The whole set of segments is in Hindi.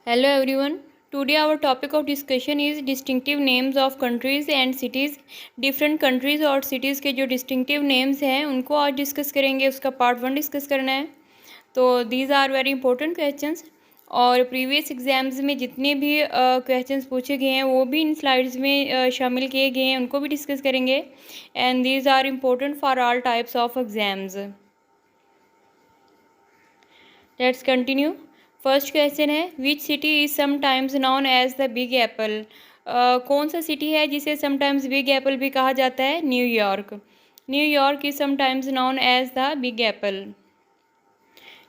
Hello everyone. Today our topic of discussion is distinctive names of countries and cities. Different countries और cities के जो distinctive names हैं उनको आज डिस्कस करेंगे. उसका पार्ट 1 डिस्कस करना है. तो these are very important questions. और प्रीवियस एग्ज़ाम्स में जितने भी क्वेश्चंस पूछे गए हैं वो भी इन स्लाइड्स में शामिल किए गए हैं, उनको भी डिस्कस करेंगे. And these are important for all types of exams. Let's continue. First question है which city is sometimes known as the big apple. कौन सा सिटी है जिसे समटाइम्स बिग एप्पल भी कहा जाता है? New York. New York is sometimes known as the big Apple.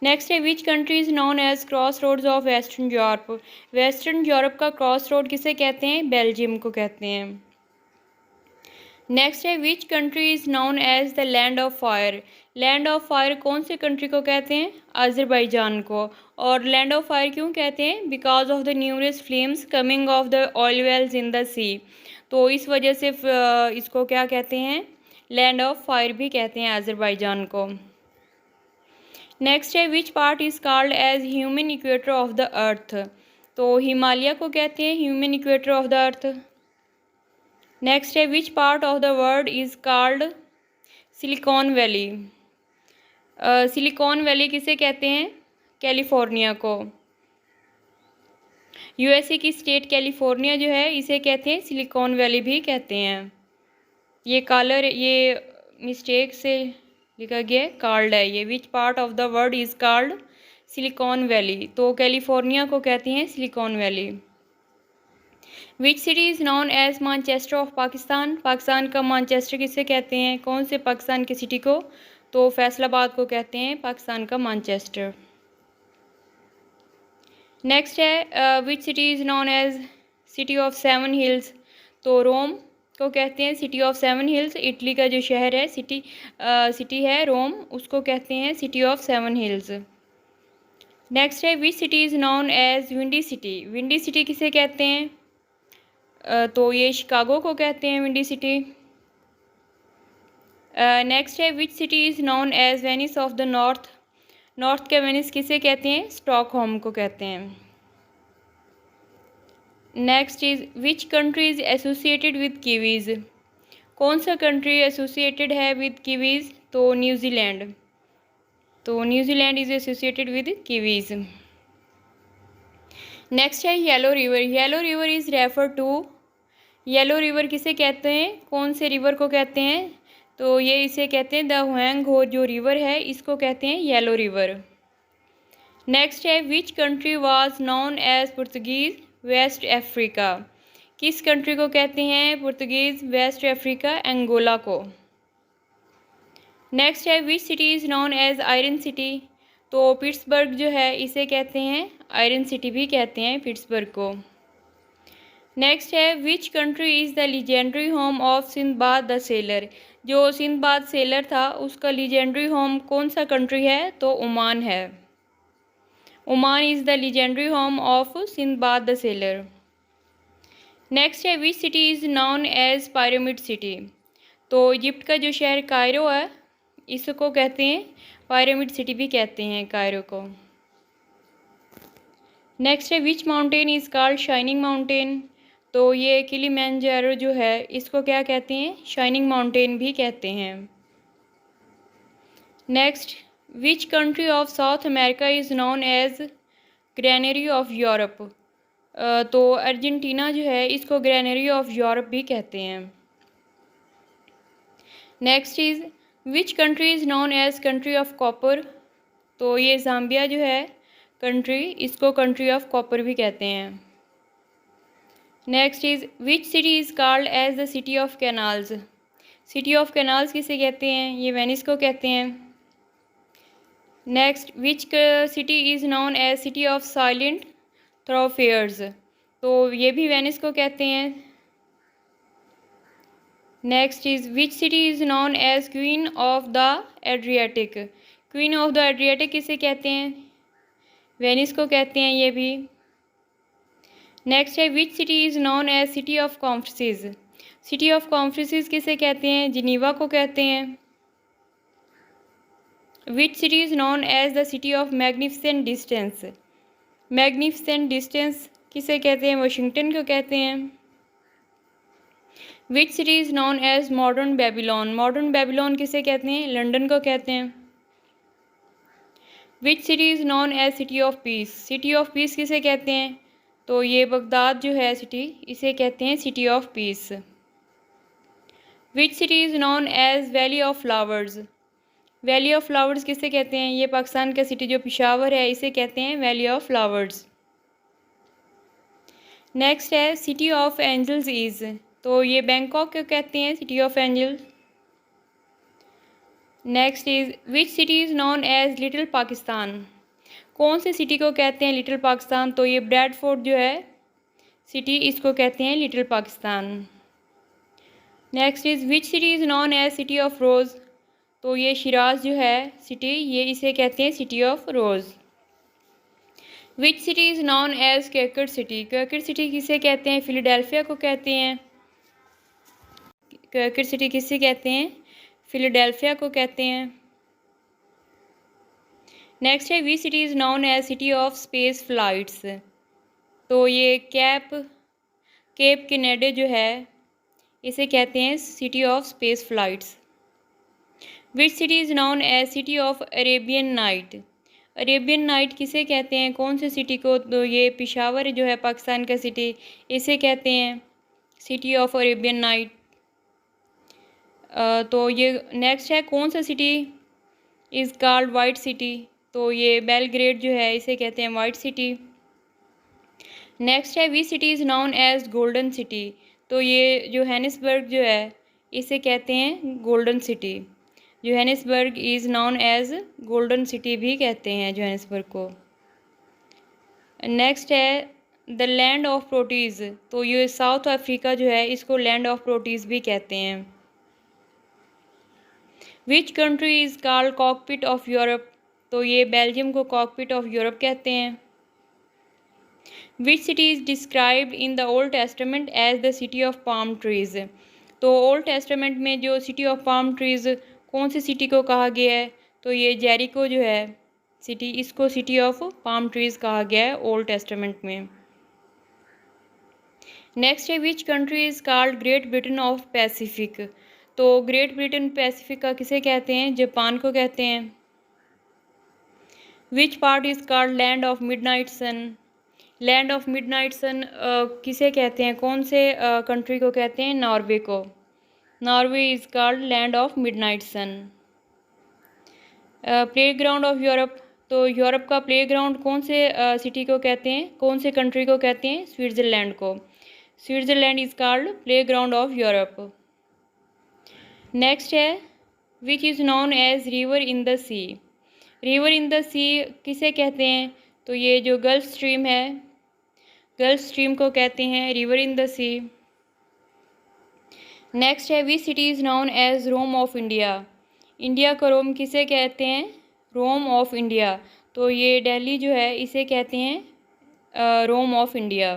Next है which country is known as crossroads of western Europe. Western Europe का क्रॉस रोड किसे कहते हैं? बेल्जियम को कहते हैं. नेक्स्ट है which country is known as the land of fire. Land of fire कौन से कंट्री को कहते हैं? अज़रबैजान को. और लैंड ऑफ फायर क्यों कहते हैं? Because of the numerous flames coming off the oil wells in the sea. तो इस वजह से इसको क्या कहते हैं? लैंड ऑफ फायर भी कहते हैं अज़रबैजान को. नेक्स्ट है which part is called as human equator of the earth. तो हिमालय को कहते हैं human equator of the earth. Next है which part of the world is called silicon valley. Silicon valley किसे कहते हैं? कैलिफोर्निया को. यूएसए की स्टेट कैलिफोर्निया जो है इसे कहते हैं सिलिकॉन वैली भी कहते हैं. ये कॉलर ये मिस्टेक से लिखा गया कॉल्ड है ये. Which part of the world is called silicon Valley. तो कैलिफोर्निया को कहते हैं Silicon Valley. Which city is known as Manchester of Pakistan. Pakistan का मैनचेस्टर किसे कहते हैं? कौन से पाकिस्तान की सिटी को? तो फैसलाबाद को कहते हैं पाकिस्तान का मैनचेस्टर. नेक्स्ट है which city is known as city of seven hills. तो रोम को कहते हैं city of seven hills. Italy का जो शहर है सिटी है रोम, उसको कहते हैं city of seven hills. Next है which city is known as windy city. Windy city किसे कहते हैं? तो ये शिकागो को कहते हैं विंडी सिटी. नेक्स्ट है which city is known as Venice of the North. North के वेनिस किसे कहते हैं? स्टॉकहोम को कहते हैं. Next is which country is associated with kiwis. कौन सा कंट्री एसोसिएटेड है विद कीवीज़? तो न्यूजीलैंड. तो New Zealand is associated with kiwis. Next है Yellow river. Yellow River is refer to. Yellow river किसे कहते हैं? कौन से रिवर को कहते हैं? तो ये इसे कहते हैं द हुएंग हो जो रिवर है इसको कहते हैं येलो रिवर. नेक्स्ट है which country was known as Portuguese West Africa. किस कंट्री को कहते हैं पुर्तगीज़ वेस्ट अफ्रीका? अंगोला को. नेक्स्ट है which city is known as iron city. तो पिट्सबर्ग जो है इसे कहते हैं आयरन सिटी भी कहते हैं पिट्सबर्ग को. नेक्स्ट है which country is the legendary home of Sindbad the seller. जो सिंदबाद सेलर था उसका लीजेंडरी होम कौन सा कंट्री है? तो ओमान है. Oman is the legendary home of Sindbad the sailor. Next है which city is known as pyramid city. तो इजिप्ट का जो शहर कायरो है इसको कहते हैं पिरामिड सिटी भी कहते हैं कायरो को. नेक्स्ट है which mountain is called shining mountain. तो ये किलिमंजारो जो है इसको क्या कहते हैं? शाइनिंग माउंटेन भी कहते हैं. Next which country of South America is known as granary of Europe. तो अर्जेंटीना जो है इसको ग्रैनरी ऑफ यूरोप भी कहते हैं. Next is which country is known as country of copper. तो ये ज़ाम्बिया जो है कंट्री इसको कंट्री ऑफ कॉपर भी कहते हैं. Next is which city is called as the city of canals. City of canals किसे कहते हैं? ये वेनिस को कहते हैं. Next which city is known as city of silent thoroughfares. तो ये भी वेनिस को कहते हैं. Next is which city is known as queen of the Adriatic. Queen of the Adriatic किसे कहते हैं? वेनिस को कहते हैं ये भी. नेक्स्ट है which city is known as city of conferences. City of conferences किसे कहते हैं? जिनीवा को कहते हैं. Which city is known as the city of magnificent distance. Magnificent distance किसे कहते हैं? वाशिंगटन को कहते हैं। Which city is known as modern Babylon? Modern Babylon किसे कहते हैं? लंदन को कहते हैं। Which city is known as city of peace? City of peace किसे कहते हैं? तो ये बगदाद जो है सिटी, इसे कहते हैं city of peace. Which city is known as valley of flowers? Valley of flowers किसे कहते हैं? ये पाकिस्तान का सिटी जो पेशावर है, इसे कहते हैं वैली ऑफ फ्लावर्स। नेक्स्ट है सिटी ऑफ एंजल्स इज़, तो ये बैंकॉक को कहते हैं city of angels. Next is which city is known as little Pakistan? कौन सी सिटी को कहते हैं लिटिल पाकिस्तान? तो ये ब्रैडफोर्ड जो है सिटी, इसको कहते हैं little Pakistan. Next is which city is known as city of rose? तो ये शिराज जो है सिटी, ये इसे कहते हैं city of rose. Which city is known as cricket city? Cricket city किसे कहते हैं? फिलाडेल्फिया को कहते हैं। क्रिकेट सिटी किसे कहते हैं? फिलाडेल्फिया को कहते हैं। नेक्स्ट है which city is known as city of space flights? तो ये केप कैनेडा जो है, इसे कहते हैं city of space flights. Which city is known as city of Arabian night? Arabian night किसे कहते हैं? कौन सी सिटी को? तो ये पेशावर जो है पाकिस्तान का सिटी, इसे कहते हैं सिटी ऑफ अरेबियन नाइट। तो ये नेक्स्ट है कौन सा city is called white city? तो ये बेलग्रेड जो है, इसे कहते हैं वाइट सिटी। नेक्स्ट है which city is known as golden city? तो ये जोहानिसबर्ग जो है, इसे कहते हैं golden city. Johannesburg is known as golden city भी कहते हैं जोहानिसबर्ग को। नेक्स्ट है द लैंड ऑफ प्रोटीज़, तो ये साउथ अफ्रीका जो है, इसको लैंड ऑफ प्रोटीज़ भी कहते हैं। Which country is called cockpit of Europe? तो ये बेल्जियम को कॉकपिट ऑफ यूरोप कहते हैं। Which city is described in the Old Testament as the city of palm trees? तो ओल्ड टेस्टामेंट में जो सिटी ऑफ पाम ट्रीज़, कौन सी सिटी को कहा गया है? तो ये जेरिको जो है सिटी, इसको सिटी ऑफ पाम ट्रीज़ कहा गया है ओल्ड टेस्टामेंट में। नेक्स्ट है which country is called Great Britain of Pacific? तो ग्रेट ब्रिटेन पैसिफिक का किसे कहते हैं? जापान को कहते हैं। Which part is called land of midnight sun? Land of midnight sun किसे कहते हैं? कौन से कंट्री को कहते हैं? नॉर्वे को। Norway is called land of midnight sun. Playground of Europe, तो यूरोप का प्ले ग्राउंड कौन से सिटी को कहते हैं? कौन से कंट्री को कहते हैं? स्विट्ज़रलैंड को। Switzerland is called playground of Europe. Next है which is known as river in the sea? River in the sea किसे कहते हैं? तो ये जो गल्फ स्ट्रीम है, गल्फ स्ट्रीम को कहते हैं river in the sea. Next है which city is known as Rome of India? India का रोम किसे कहते हैं? Rome of India. तो ये दिल्ली जो है, इसे कहते हैं रोम ऑफ इंडिया।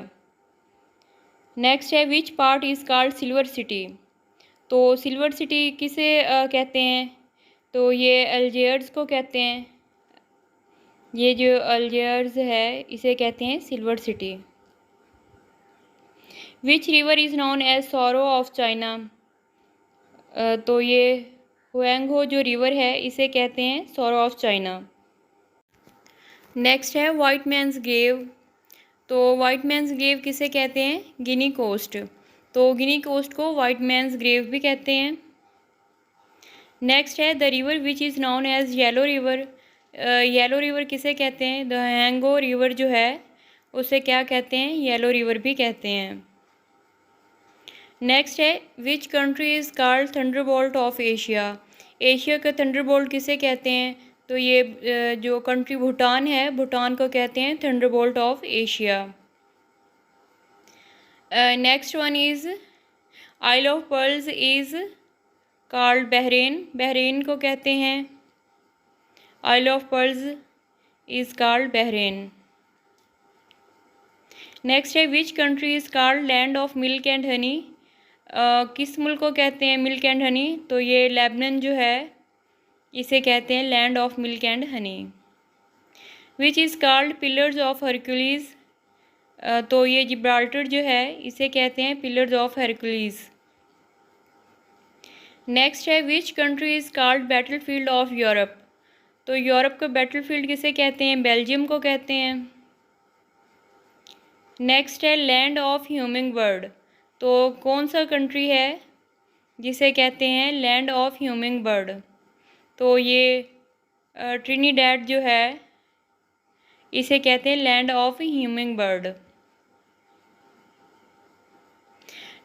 नेक्स्ट है which part is called silver city? तो सिल्वर सिटी किसे कहते हैं? तो ये अल्जियर्स को कहते हैं। ये जो अल्जियर्स है, इसे कहते हैं silver city. Which river is known as sorrow of China? तो ये हुएंगहो जो रिवर है, इसे कहते हैं सॉरो ऑफ चाइना। नेक्स्ट है वाइट मैंस ग्रेव, तो वाइट मैंस ग्रेव किसे कहते हैं? Guinea Coast. तो गिनी कोस्ट को वाइट मैंस ग्रेव भी कहते हैं। नेक्स्ट है the river which is known as yellow river. Yellow river किसे कहते हैं? द हैंगो रिवर जो है, उसे क्या कहते हैं? येलो रिवर भी कहते हैं। नेक्स्ट है which country is called Thunderbolt of Asia? Asia का थंडरबोल्ट किसे कहते हैं? तो ये जो कंट्री भूटान है, भूटान को कहते हैं thunderbolt of Asia. Next one is isle of pearls is called Bahrain. Bahrain को कहते हैं isle of pearls is called Bahrain. Next है which country is called land of milk and honey? किस मुल्क को कहते हैं मिल्क एंड हनी? तो ये लेबनान जो है, इसे कहते हैं land of milk and Honey. Which is called pillars of Hercules. तो ये जिब्राल्टर जो है इसे कहते हैं पिलर्स ऑफ हरकुलिस। नेक्स्ट है which country is called battle field of Europe. तो यूरोप का बैटल फील्ड किसे कहते हैं? बेल्जियम को कहते हैं। नेक्स्ट है लैंड ऑफ ह्यूमिंग बर्ड। तो कौन सा कंट्री है जिसे कहते हैं लैंड ऑफ ह्यूमिंग बर्ड? तो ये ट्रिनिडैड जो है इसे कहते हैं land of humming bird.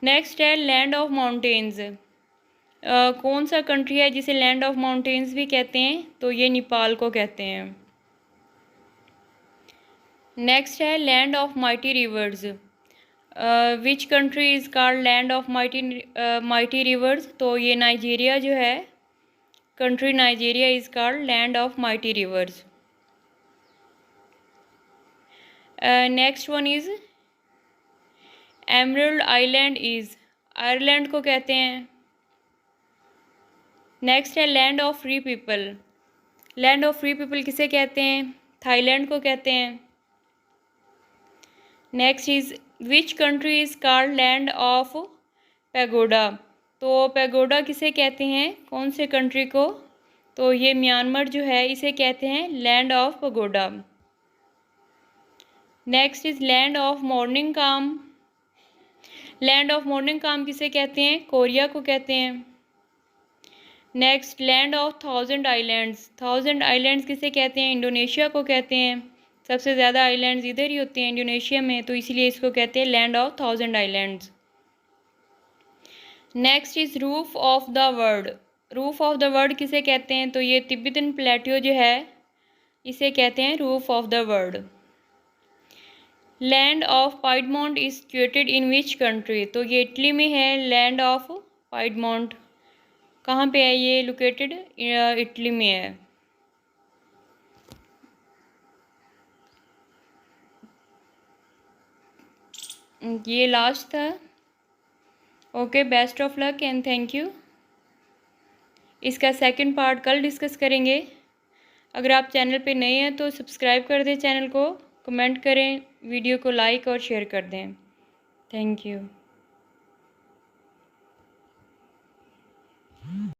Next है लैंड ऑफ माउंटेन्स। कौन सा कंट्री है जिसे लैंड ऑफ माउंटेन्स भी कहते हैं? तो ये नेपाल को कहते हैं। नेक्स्ट है land of mighty reverse. Which country is called land of mighty reverse? तो ये नाइजीरिया जो है, country Nigeria is called land of mighty reverse. Next one is emerald island is, Ireland को कहते हैं। नेक्स्ट है land of free people. Land of free people किसे कहते हैं? थाईलैंड को कहते हैं। Next is which country is called land of pagoda. तो पैगोडा किसे कहते हैं, कौन से कंट्री को? तो ये म्यांमार जो है इसे कहते हैं land of pagoda. Next is land of morning काम। लैंड ऑफ मॉर्निंग काम किसे कहते हैं? कोरिया को कहते हैं। Next land of thousand islands. Thousand islands किसे कहते हैं? इंडोनेशिया को कहते हैं। सबसे ज़्यादा आइलैंड्स इधर ही होते हैं इंडोनेशिया में, तो इसीलिए इसको कहते हैं land of thousand islands. Next is roof of the world. Roof of the world किसे कहते हैं? तो ये तिब्बतन प्लेट्यू जो है इसे कहते हैं roof of the world. Land of Piedmont is situated in which country. तो ये इटली में है लैंड ऑफ पाइडमोंट। कहाँ पे है ये लोकेटेड? इटली में है। ये लास्ट था। Okay, best of luck and thank you. इसका सेकंड पार्ट कल डिस्कस करेंगे। अगर आप चैनल पे नए हैं तो सब्सक्राइब कर दें चैनल को, कमेंट करें, वीडियो को लाइक और शेयर कर दें। Thank you.